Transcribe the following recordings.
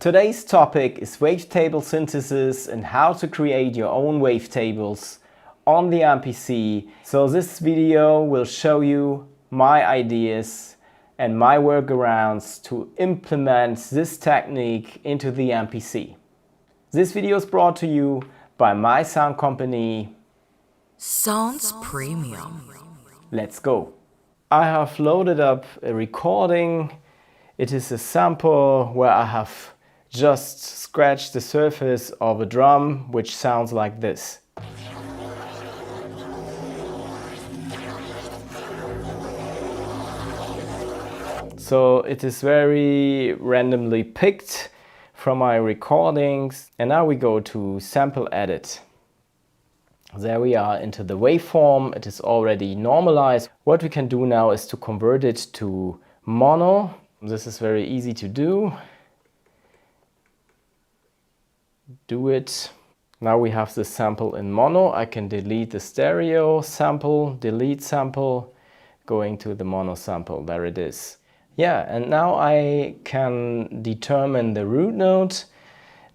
Today's topic is wavetable synthesis and how to create your own wavetables on the MPC. So this video will show you my ideas and my workarounds to implement this technique into the MPC. This video is brought to you by my sound company Sounds Premium. Let's go. I have loaded up a recording. It is a sample where I have just scratched the surface of a drum which sounds like this. So it is very randomly picked from my recordings, and now we go to sample edit. There we are into the waveform. It is already normalized. What we can do now is to convert it to mono. This is very easy to do. Do it. Now we have the sample in mono. I can delete the stereo sample, delete sample, going to the mono sample. There it is. Yeah, and now I can determine the root note.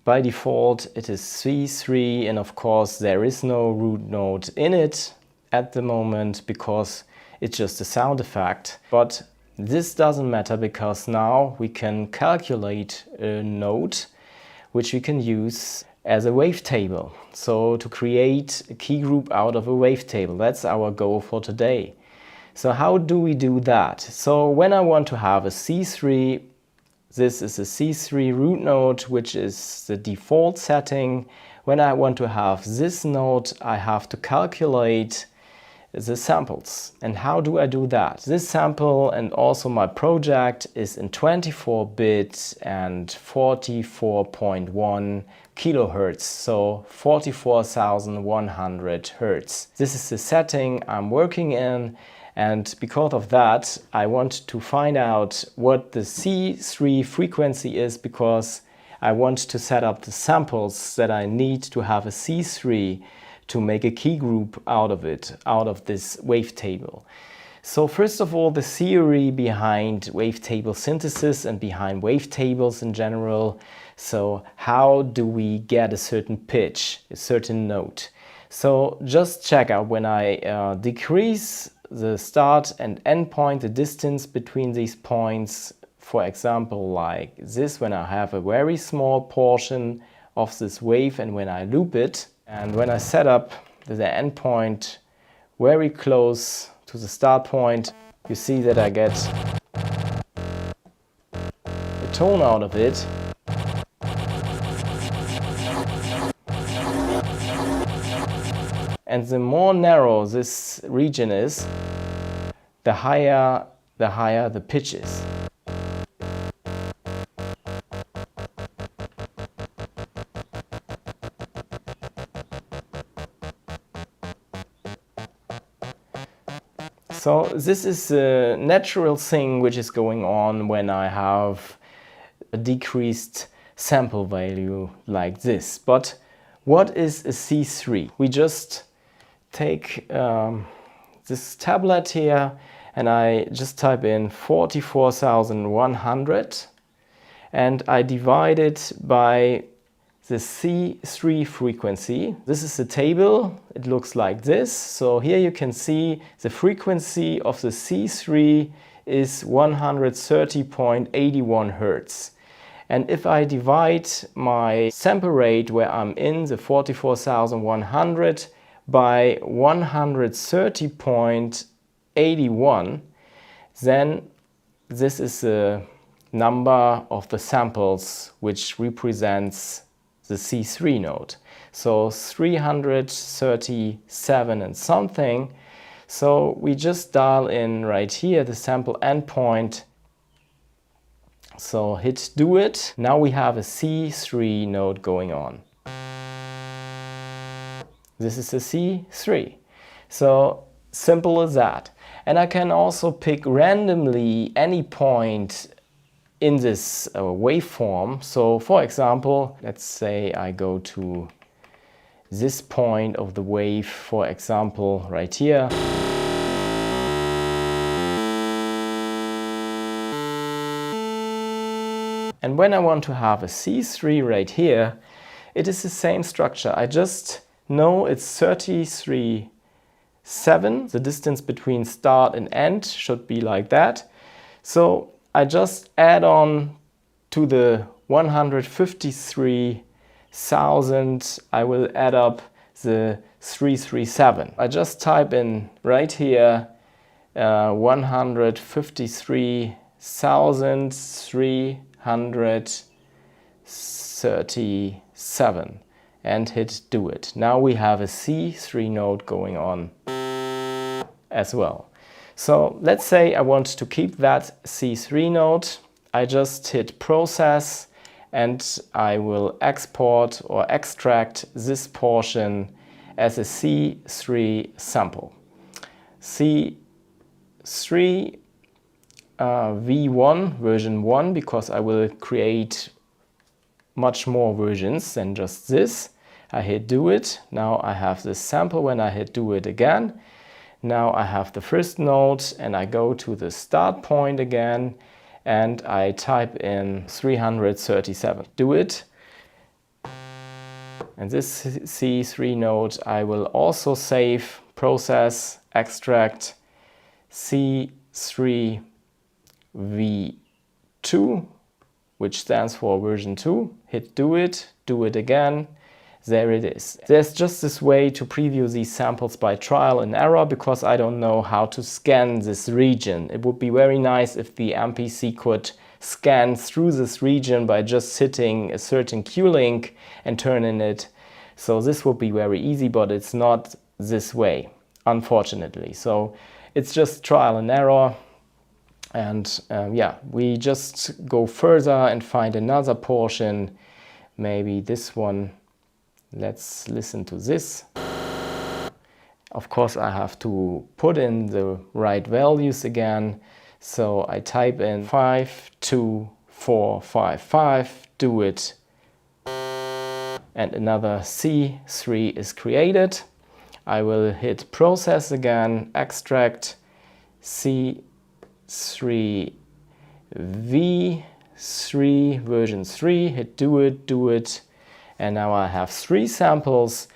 By default it is C3, and of course there is no root note in it at the moment because it's just a sound effect. But this doesn't matter because now we can calculate a note which we can use as a wavetable. So to create a key group out of a wavetable, that's our goal for today. So how do we do that? So when I want to have a C3, this is a C3 root note, which is the default setting. When I want to have this note, I have to calculate the samples. And how do I do that? This sample and also my project is in 24-bit and 44.1 kilohertz, so 44,100 hertz. This is the setting I'm working in. And because of that, I want to find out what the C3 frequency is, because I want to set up the samples that I need to have a C3 to make a key group out of it, out of this wavetable. So first of all, the theory behind wavetable synthesis and behind wavetables in general. So how do we get a certain pitch, a certain note? So just check out when I decrease the start and end point, the distance between these points, for example like this, when I have a very small portion of this wave and when I loop it, and when I set up the end point very close to the start point, you see that I get a tone out of it. And the more narrow this region is, the higher the pitch is. So this is a natural thing which is going on when I have a decreased sample value like this. But what is a C3? We just take this tablet here and I just type in 44,100 and I divide it by the C3 frequency. This is the table. It looks like this. So here you can see the frequency of the C3 is 130.81 Hertz. And if I divide my sample rate where I'm in, the 44,100, by 130.81, then this is the number of the samples which represents the C3 note. So 337 and something. So we just dial in right here the sample endpoint. So hit do it. Now we have a C3 note going on. This is a C3. So simple as that. And I can also pick randomly any point in this waveform. So for example, let's say I go to this point of the wave, for example, right here. And when I want to have a C3 right here, it is the same structure. I just know it's 33.7. The distance between start and end should be like that. So I just add on to the 153,000, I will add up the 337. I just type in right here 153,337 and hit do it. Now we have a C3 node going on as well. So let's say I want to keep that C3 node. I just hit process and I will export or extract this portion as a C3 sample. C3 V1 version 1, because I will create much more versions than just this. I hit do it. Now I have this sample. When I hit do it again, now I have the first node and I go to the start point again and I type in 337. Do it. And this C3 node I will also save, process, extract C3 V2, which stands for version 2. Hit do it again. There it is. There's just this way to preview these samples by trial and error because I don't know how to scan this region. It would be very nice if the MPC could scan through this region by just hitting a certain Q-link and turning it. So this would be very easy, but it's not this way, unfortunately. So it's just trial and error. And yeah, we just go further and find another portion, maybe this one. Let's listen to this. Of course, I have to put in the right values again. So I type in 52455, do it. And another C3 is created. I will hit process again, extract C3 V3 version 3, hit do it. And now I have 3 samples.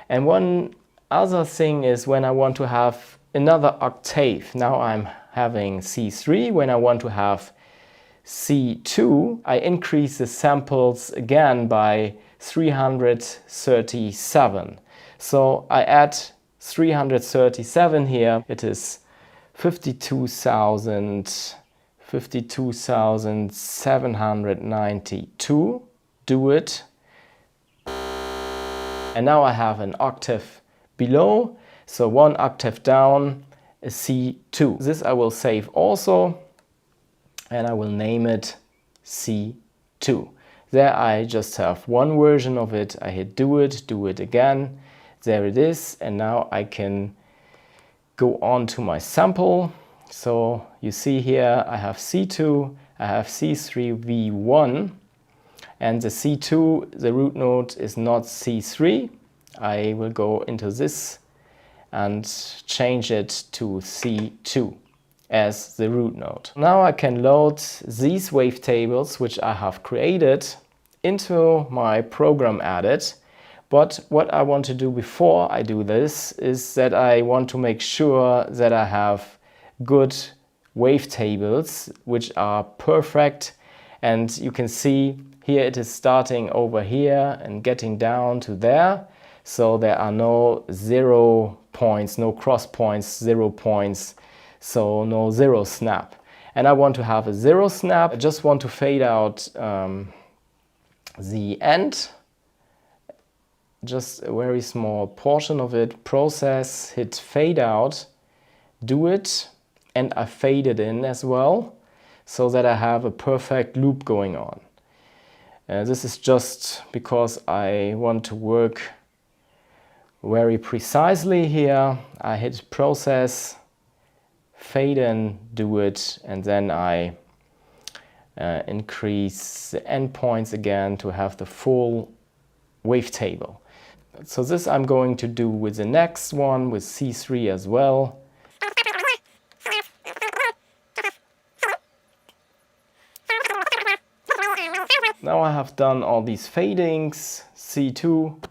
And one other thing is when I want to have another octave. Now I'm having C3. When I want to have C2, I increase the samples again by 337. So I add 337 here. It is 52,792. Do it. And now I have an octave below, so 1 octave down, a C2. This I will save also, and I will name it C2. There I just have one version of it. I hit do it again. There it is, and now I can go on to my sample. So you see here I have C2, I have C3V1. And the C2, the root node is not C3. I will go into this and change it to C2 as the root node. Now I can load these wavetables, which I have created, into my program edit. But what I want to do before I do this is that I want to make sure that I have good wavetables, which are perfect. And you can see here it is starting over here and getting down to there. So there are no 0 points, no cross points, 0 points. So no 0 snap. And I want to have a 0 snap. I just want to fade out the end. Just a very small portion of it. Process, hit fade out, do it. And I fade it in as well, so that I have a perfect loop going on. This is just because I want to work very precisely here. I hit process, fade in, do it, and then I increase the endpoints again to have the full wavetable. So this I'm going to do with the next one, with C3 as well. Now I have done all these fadings, C2.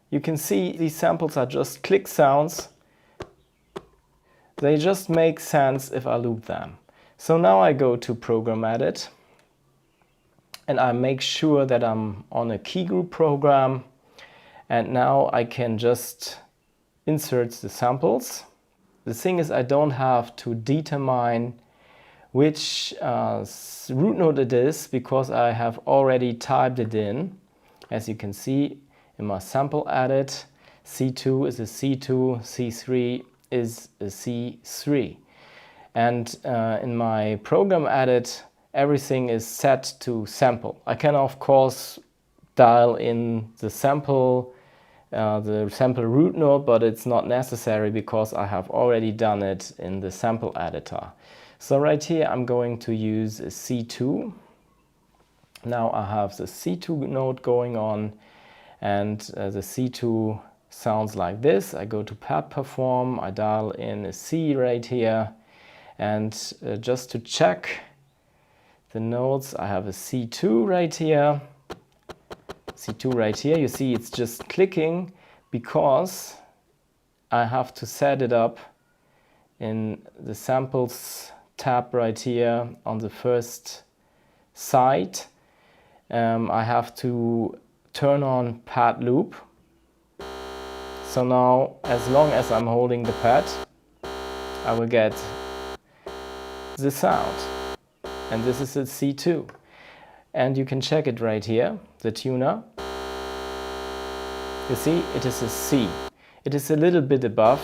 You can see these samples are just click sounds. They just make sense if I loop them. So now I go to Program Edit and I make sure that I'm on a key group program, and now I can just insert the samples. The thing is, I don't have to determine which root node it is because I have already typed it in. As you can see in my sample edit, C2 is a C2, C3 is a C3. And in my program edit, everything is set to sample. I can of course dial in the sample root node, but it's not necessary because I have already done it in the sample editor. So right here I'm going to use a C2. Now I have the C2 node going on, and the C2 sounds like this. I go to pad perform, I dial in a C right here, and just to check the nodes, I have a C2 right here. C2 right here, you see it's just clicking because I have to set it up in the samples tab right here on the first side. I have to turn on pad loop. So now, as long as I'm holding the pad, I will get the sound. And this is a C2. And you can check it right here, the tuner. You see, it is a C. It is a little bit above.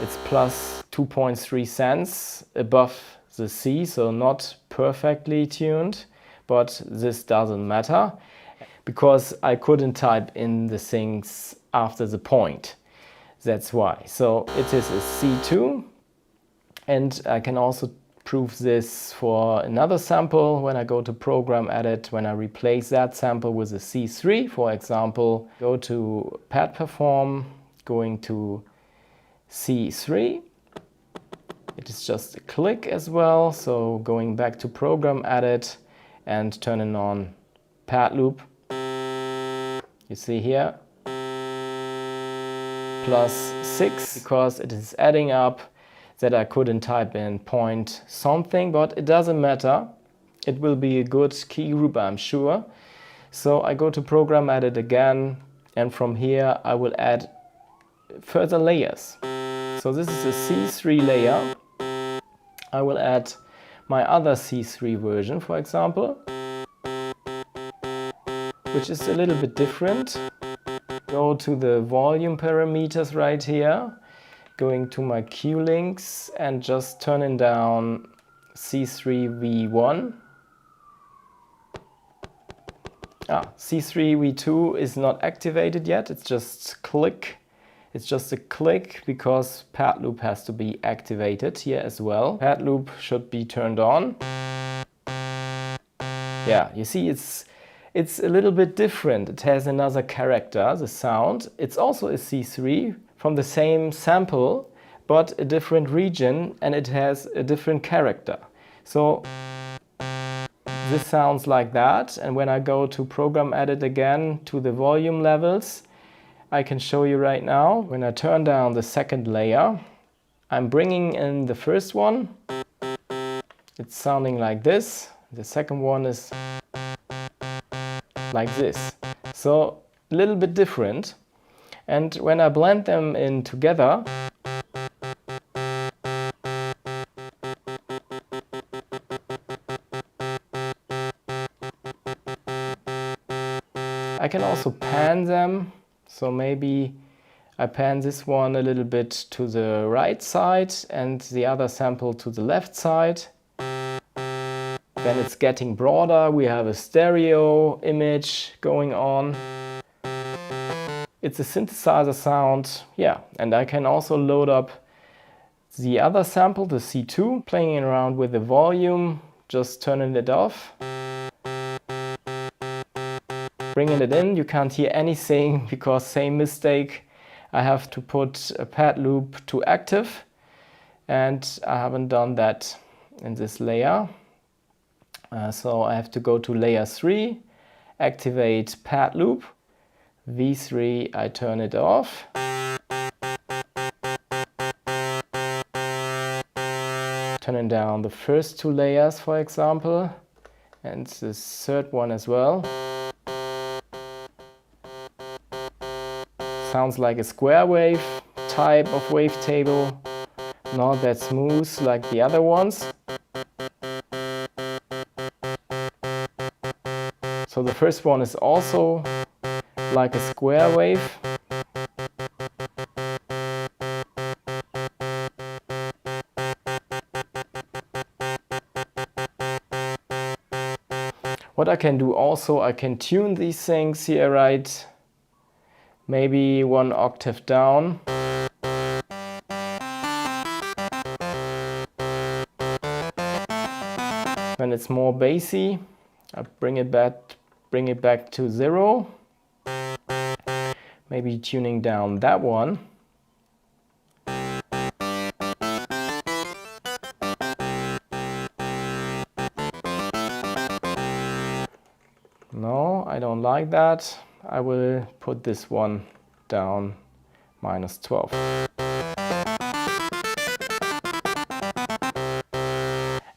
It's plus 2.3 cents above the C, so not perfectly tuned, but this doesn't matter because I couldn't type in the things after the point. That's why. So it is a C2, and I can also prove this for another sample when I go to Program Edit. When I replace that sample with a C3, for example, go to Pad Perform, going to C3. It is just a click as well, so going back to Program Edit and turning on Pad Loop. You see here, +6, because it is adding up that I couldn't type in point something, but it doesn't matter. It will be a good key group, I'm sure. So I go to Program Edit again, and from here I will add further layers. So this is a C3 layer. I will add my other C3 version, for example, which is a little bit different. Go to the volume parameters right here, going to my Q links and just turning down C3V1. C3V2 is not activated yet, it's just click. It's just a click because pad loop has to be activated here as well. Pad loop should be turned on. Yeah, you see it's a little bit different. It has another character, the sound. It's also a C3 from the same sample, but a different region, and it has a different character. So this sounds like that, and when I go to Program Edit again to the volume levels, I can show you right now. When I turn down the second layer, I'm bringing in the first one. It's sounding like this. The second one is like this. So a little bit different. And when I blend them in together, I can also pan them. So maybe I pan this one a little bit to the right side and the other sample to the left side. Then it's getting broader. We have a stereo image going on. It's a synthesizer sound, yeah. And I can also load up the other sample, the C2, playing around with the volume, just turning it off. Bringing it in, you can't hear anything because same mistake. I have to put a pad loop to active, and I haven't done that in this layer. So I have to go to layer 3, activate pad loop, V3 I turn it off. Turning down the first 2 layers, for example, and the third one as well. Sounds like a square wave type of wavetable, not that smooth like the other ones. So the first one is also like a square wave. What I can do also, I can tune these things here, right? Maybe 1 octave down. When it's more bassy, I bring it back to 0. Maybe tuning down that one. No, I don't like that. I will put this one down -12.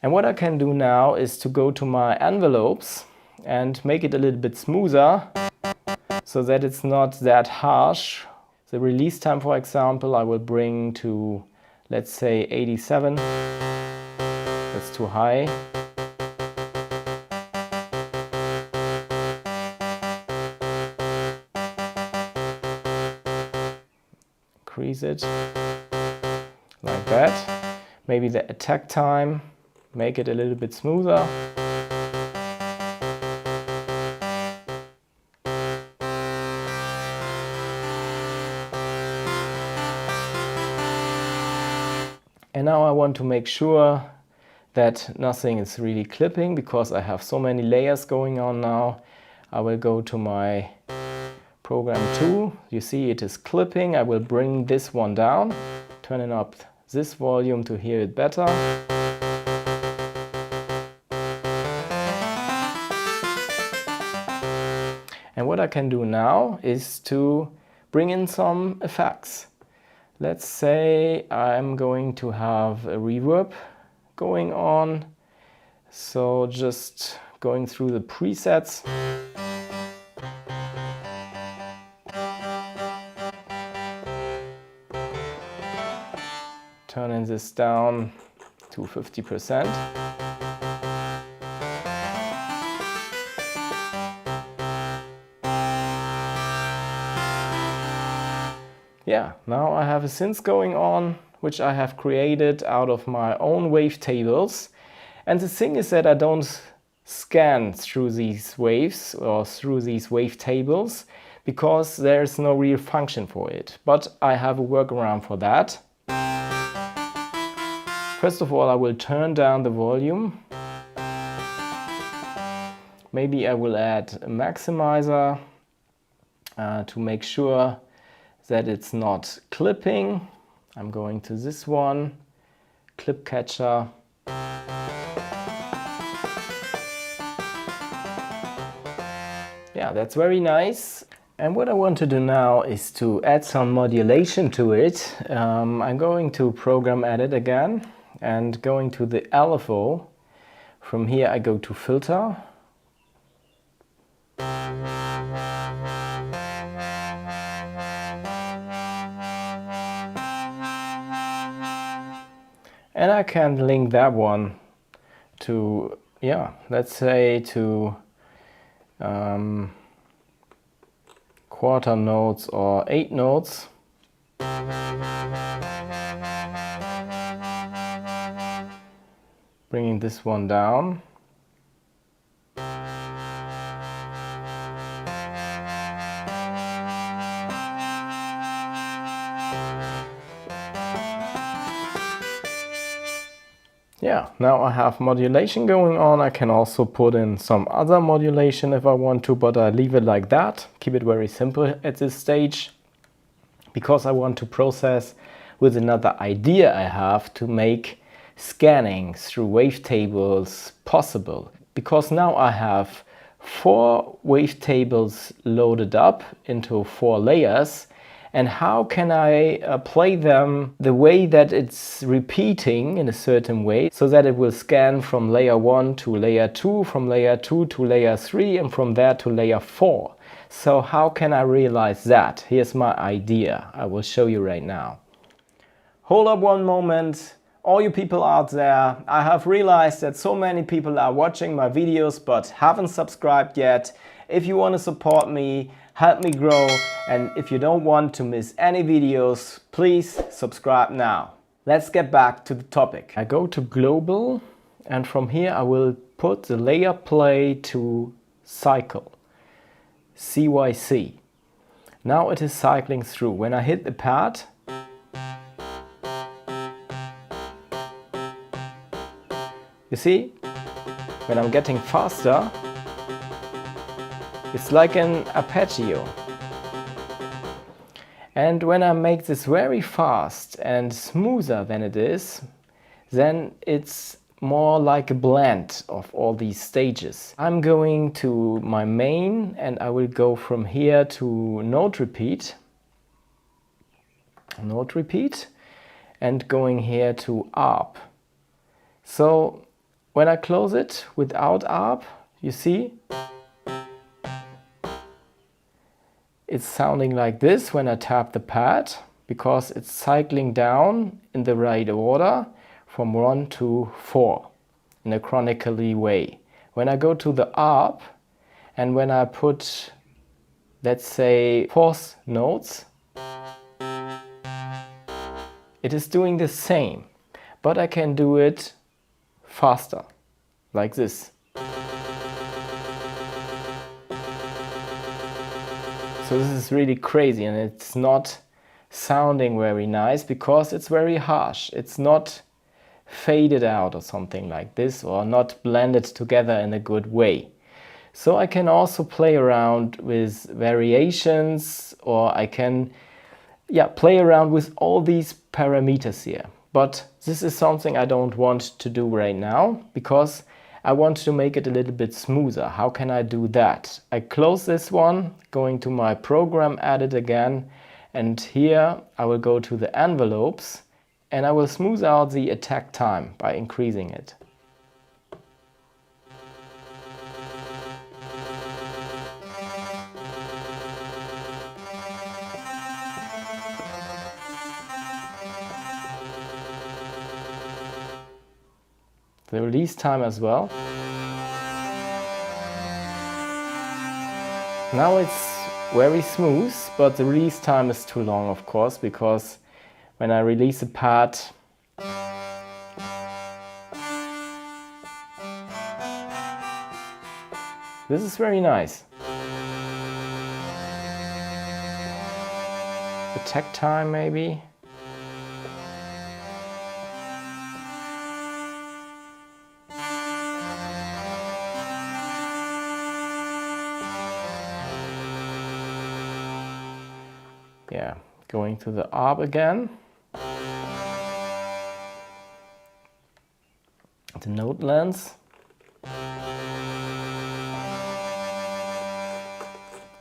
And what I can do now is to go to my envelopes and make it a little bit smoother so that it's not that harsh. The release time, for example, I will bring to, let's say, 87. That's too high. Increase it like that. Maybe the attack time, make it a little bit smoother. And now I want to make sure that nothing is really clipping, because I have so many layers going on now. I will go to my program 2. You see it is clipping. I will bring this one down, turning up this volume to hear it better. And what I can do now is to bring in some effects. Let's say I'm going to have a reverb going on. So just going through the presets. Turning this down to 50%. Yeah, now I have a synth going on, which I have created out of my own wavetables. And the thing is that I don't scan through these waves or through these wavetables, because there's no real function for it. But I have a workaround for that. First of all, I will turn down the volume. Maybe I will add a maximizer to make sure that it's not clipping. I'm going to this one, clip catcher. Yeah, that's very nice. And what I want to do now is to add some modulation to it. I'm going to program edit again and going to the LFO. From here I go to filter. And I can link that one to, yeah, let's say to quarter notes or 8 notes. Bringing this one down. Yeah, now I have modulation going on. I can also put in some other modulation if I want to, but I leave it like that. Keep it very simple at this stage, because I want to process with another idea I have to make scanning through wavetables possible. because now I have 4 wavetables loaded up into 4 layers. And how can I play them the way that it's repeating in a certain way, so that it will scan from layer 1 to layer 2, from layer 2 to layer 3, and from there to layer 4. So how can I realize that? Here's my idea. I will show you right now. Hold up one moment. All you people out there, I have realized that so many people are watching my videos but haven't subscribed yet. If you want to support me, help me grow, and if you don't want to miss any videos, please subscribe now. Let's get back to the topic. I go to global, and from here I will put the layer play to cycle, CYC. Now it is cycling through. When I hit the pad, you see, when I'm getting faster, it's like an arpeggio. And when I make this very fast and smoother than it is, then it's more like a blend of all these stages. I'm going to my main and I will go from here to note repeat, and going here to ARP. So when I close it without ARP, you see, it's sounding like this when I tap the pad, because it's cycling down in the right order from 1 to 4 in a chronically way. When I go to the ARP and when I put, let's say, 4th notes, it is doing the same, but I can do it faster, like this. So this is really crazy, and it's not sounding very nice because it's very harsh. It's not faded out or something like this, or not blended together in a good way. So I can also play around with variations, or I can play around with all these parameters here. But this is something I don't want to do right now, because I want to make it a little bit smoother. How can I do that? I close this one, going to my program, edit again, and here I will go to the envelopes and I will smooth out the attack time by increasing it. The release time as well. Now it's very smooth, but the release time is too long, of course, because when I release a pad, this is very nice. Attack time maybe. Yeah, going to the ARP again. The note length.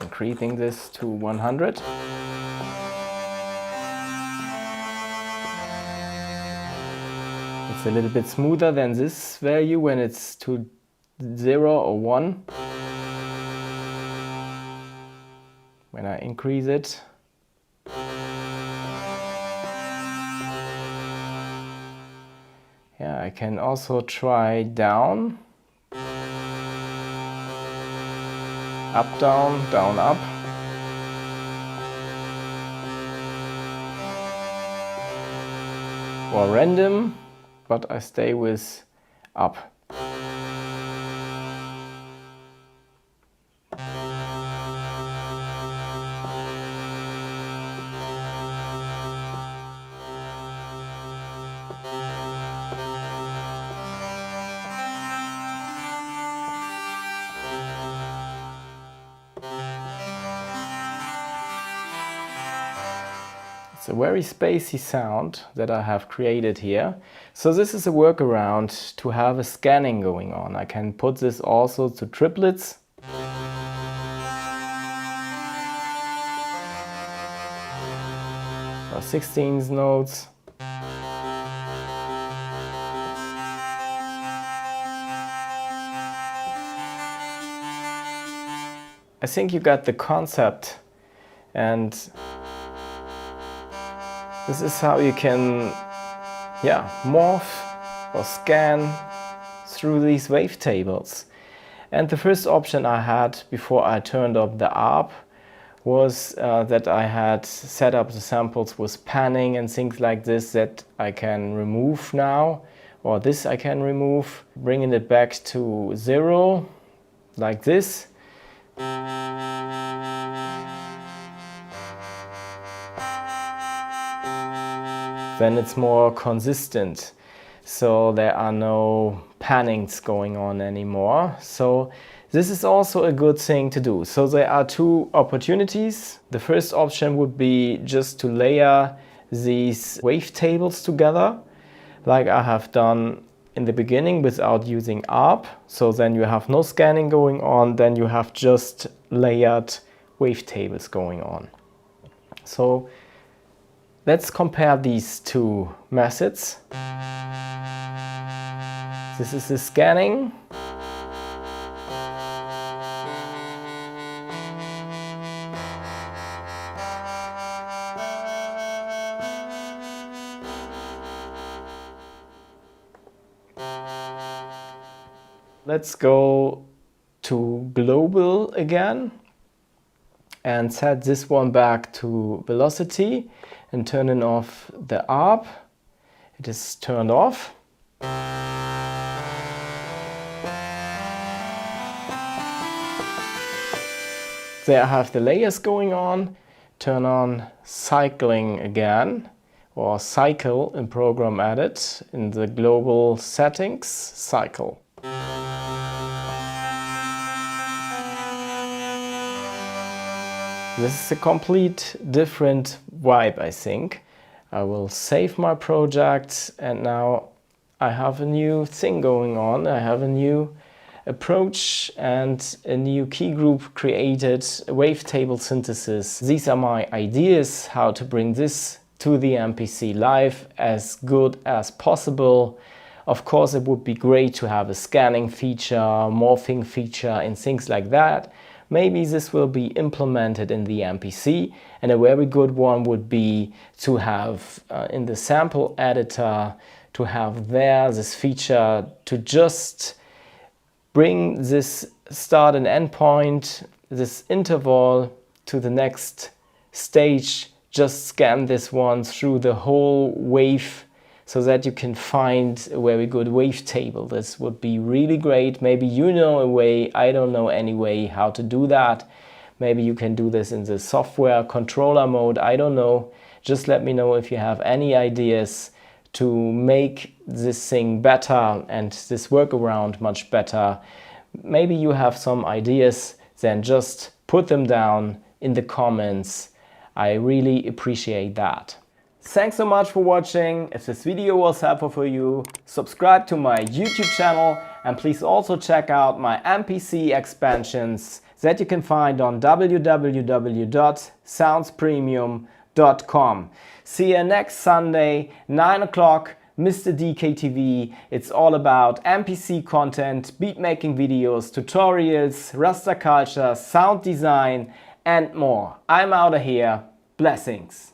Increasing this to 100. It's a little bit smoother than this value when it's to 0 or 1. When I increase it, yeah, I can also try down, up, down, down, up. Or random, but I stay with up. It's a very spacey sound that I have created here. So this is a workaround to have a scanning going on. I can put this also to triplets. Or 16th notes. I think you got the concept, and this is how you can morph or scan through these wavetables. And the first option I had before I turned up the ARP was that I had set up the samples with panning and things like this that I can remove now, or this I can remove, bringing it back to 0 like this. Then it's more consistent, so there are no pannings going on anymore. So this is also a good thing to do. So there are two opportunities. The first option would be just to layer these wavetables together, like I have done in the beginning without using ARP. So then you have no scanning going on, then you have just layered wavetables going on. So let's compare these two methods. This is the scanning. Let's go to global again and set this one back to velocity and turning off the ARP. It is turned off. There I have the layers going on. Turn on cycling again, or cycle in program edit in the global settings, cycle. This is a complete different vibe, I think. I will save my project, and now I have a new thing going on. I have a new approach and a new key group created, Wavetable Synthesis. These are my ideas how to bring this to the MPC live as good as possible. Of course, it would be great to have a scanning feature, morphing feature and things like that. Maybe this will be implemented in the MPC, and a very good one would be to have in the sample editor, to have there this feature to just bring this start and end point, this interval to the next stage, just scan this one through the whole wave so that you can find a very good wavetable. This would be really great. Maybe you know a way, I don't know any way how to do that. Maybe you can do this in the software controller mode, I don't know. Just let me know if you have any ideas to make this thing better and this workaround much better. Maybe you have some ideas, then just put them down in the comments. I really appreciate that. Thanks so much for watching. If this video was helpful for you, subscribe to my YouTube channel, and please also check out my MPC expansions that you can find on www.soundspremium.com. See you next Sunday, 9 o'clock, Mr. DKTV. It's all about MPC content, beatmaking videos, tutorials, raster culture, sound design, and more. I'm out of here. Blessings.